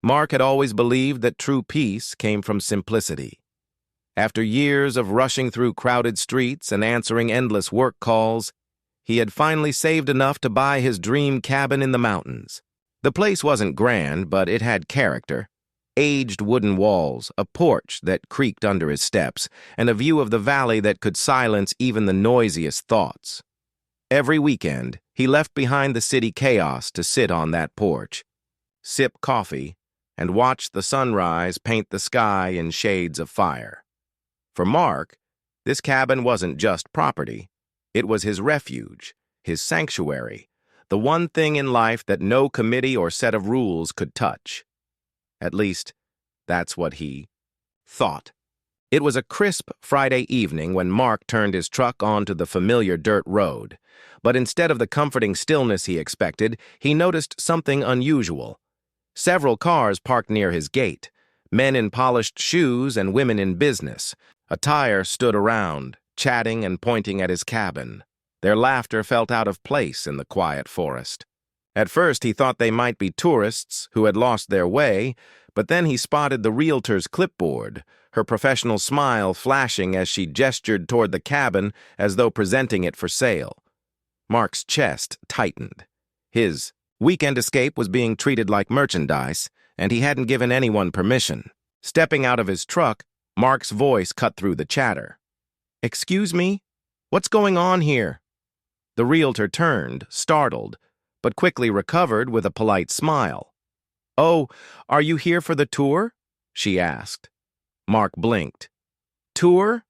Mark had always believed that true peace came from simplicity. After years of rushing through crowded streets and answering endless work calls, he had finally saved enough to buy his dream cabin in the mountains. The place wasn't grand, but it had character. Aged wooden walls, a porch that creaked under his steps, and a view of the valley that could silence even the noisiest thoughts. Every weekend, he left behind the city chaos to sit on that porch, sip coffee, and watch the sunrise paint the sky in shades of fire. For Mark, this cabin wasn't just property. It was his refuge, his sanctuary, the one thing in life that no committee or set of rules could touch. At least, that's what he thought. It was a crisp Friday evening when Mark turned his truck onto the familiar dirt road, but instead of the comforting stillness he expected, he noticed something unusual. Several cars parked near his gate, men in polished shoes and women in business. A tire stood around, chatting and pointing at his cabin. Their laughter felt out of place in the quiet forest. At first he thought they might be tourists who had lost their way, but then he spotted the Realtor's clipboard, her professional smile flashing as she gestured toward the cabin as though presenting it for sale. Mark's chest tightened. His weekend escape was being treated like merchandise, and he hadn't given anyone permission. Stepping out of his truck, Mark's voice cut through the chatter. "Excuse me? What's going on here?" The Realtor turned, startled, but quickly recovered with a polite smile. "Oh, are you here for the tour?" she asked. Mark blinked. "Tour?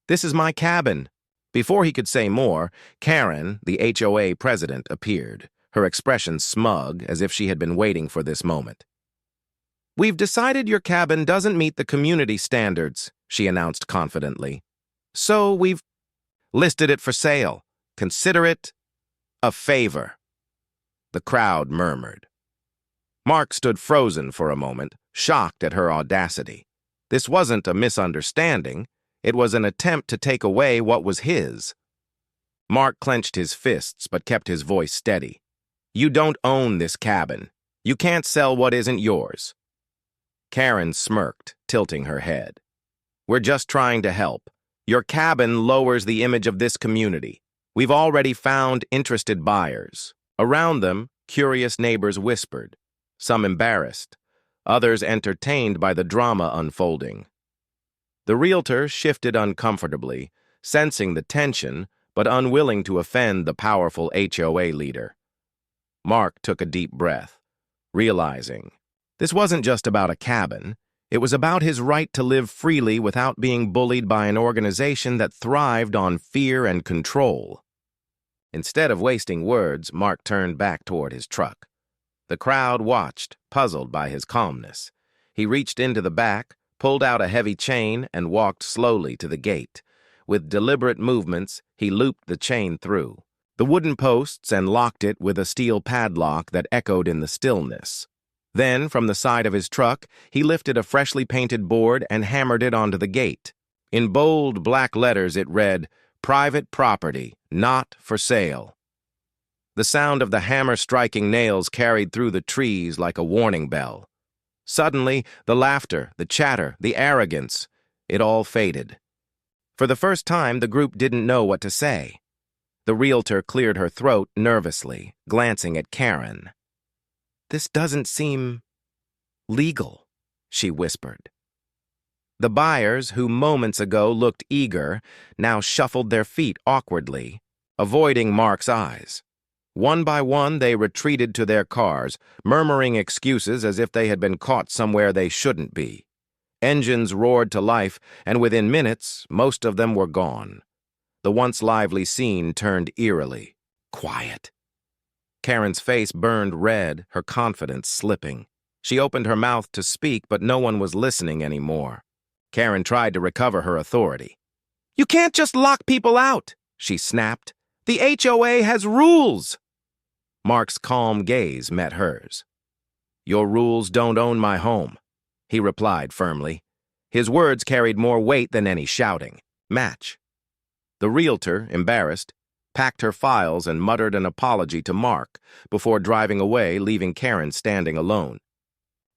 This is my cabin." Before he could say more, Karen, the HOA president, appeared, her expression smug as if she had been waiting for this moment. "We've decided your cabin doesn't meet the community standards," she announced confidently. "So we've listed it for sale. Consider it a favor." The crowd murmured. Mark stood frozen for a moment, shocked at her audacity. This wasn't a misunderstanding. It was an attempt to take away what was his. Mark clenched his fists but kept his voice steady. "You don't own this cabin. You can't sell what isn't yours." Karen smirked, tilting her head. "We're just trying to help. Your cabin lowers the image of this community. We've already found interested buyers." Around them, curious neighbors whispered, some embarrassed, others entertained by the drama unfolding. The Realtor shifted uncomfortably, sensing the tension, but unwilling to offend the powerful HOA leader. Mark took a deep breath, realizing this wasn't just about a cabin. It was about his right to live freely without being bullied by an organization that thrived on fear and control. Instead of wasting words, Mark turned back toward his truck. The crowd watched, puzzled by his calmness. He reached into the back, pulled out a heavy chain, and walked slowly to the gate. With deliberate movements, he looped the chain through the wooden posts and locked it with a steel padlock that echoed in the stillness. Then, from the side of his truck, he lifted a freshly painted board and hammered it onto the gate. In bold black letters it read, "Private property, not for sale." The sound of the hammer striking nails carried through the trees like a warning bell. Suddenly, the laughter, the chatter, the arrogance, it all faded. For the first time, the group didn't know what to say. The Realtor cleared her throat nervously, glancing at Karen. "This doesn't seem legal," she whispered. The buyers, who moments ago looked eager, now shuffled their feet awkwardly, avoiding Mark's eyes. One by one, they retreated to their cars, murmuring excuses as if they had been caught somewhere they shouldn't be. Engines roared to life, and within minutes, most of them were gone. The once lively scene turned eerily quiet. Karen's face burned red, her confidence slipping. She opened her mouth to speak, but no one was listening anymore. Karen tried to recover her authority. "You can't just lock people out," she snapped. "The HOA has rules." Mark's calm gaze met hers. "Your rules don't own my home," he replied firmly. His words carried more weight than any shouting. "Match." The Realtor, embarrassed, packed her files and muttered an apology to Mark before driving away, leaving Karen standing alone.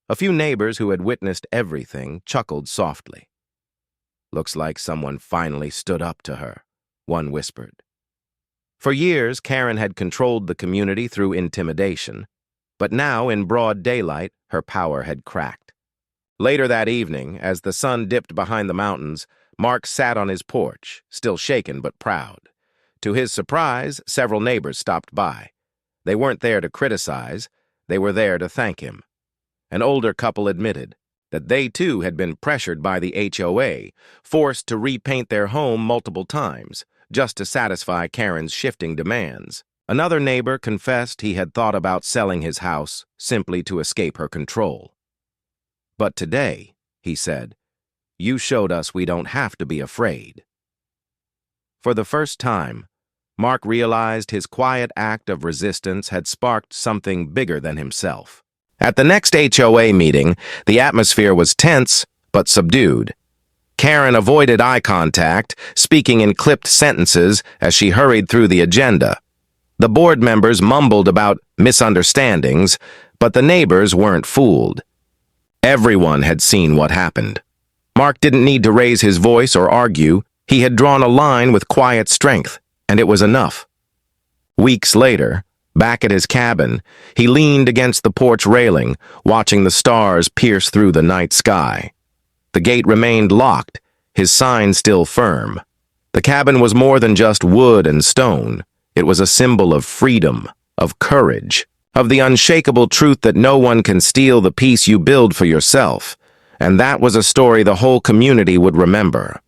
A few neighbors who had witnessed everything chuckled softly. "Looks like someone finally stood up to her," one whispered. For years, Karen had controlled the community through intimidation, but now, in broad daylight, her power had cracked. Later that evening, as the sun dipped behind the mountains, Mark sat on his porch, still shaken but proud. To his surprise, several neighbors stopped by. They weren't there to criticize, they were there to thank him. An older couple admitted that they too had been pressured by the HOA, forced to repaint their home multiple times, just to satisfy Karen's shifting demands. Another neighbor confessed he had thought about selling his house simply to escape her control. "But today," he said, "you showed us we don't have to be afraid." For the first time, Mark realized his quiet act of resistance had sparked something bigger than himself. At the next HOA meeting, the atmosphere was tense but subdued. Karen avoided eye contact, speaking in clipped sentences as she hurried through the agenda. The board members mumbled about misunderstandings, but the neighbors weren't fooled. Everyone had seen what happened. Mark didn't need to raise his voice or argue. He had drawn a line with quiet strength, and it was enough. Weeks later, back at his cabin, he leaned against the porch railing, watching the stars pierce through the night sky. The gate remained locked, his sign still firm. The cabin was more than just wood and stone. It was a symbol of freedom, of courage, of the unshakable truth that no one can steal the peace you build for yourself. And that was a story the whole community would remember.